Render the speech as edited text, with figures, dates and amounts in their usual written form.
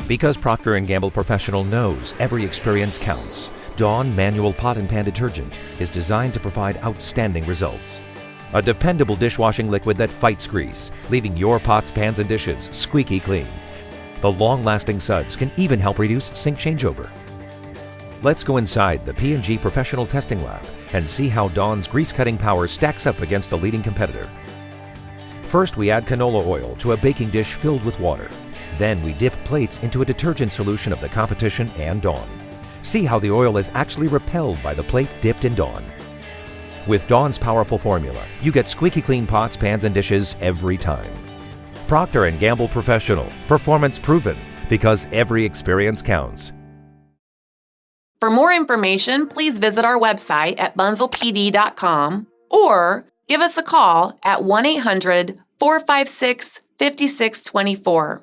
Because Procter & Gamble Professional knows every experience counts, Dawn Manual Pot and Pan Detergent is designed to provide outstanding results. A dependable dishwashing liquid that fights grease, leaving your pots, pans, and dishes squeaky clean. The long-lasting suds can even help reduce sink changeover. Let's go inside the P&G Professional Testing Lab and see how Dawn's grease-cutting power stacks up against the leading competitor. First, we add canola oil to a baking dish filled with water. Then we dip plates into a detergent solution of the competition and Dawn. See how the oil is actually repelled by the plate dipped in Dawn. With Dawn's powerful formula, you get squeaky clean pots, pans, and dishes every time. Procter & Gamble Professional, performance proven, because every experience counts. For more information, please visit our website at bunzlpd.com or give us a call at 1-800-456-5624.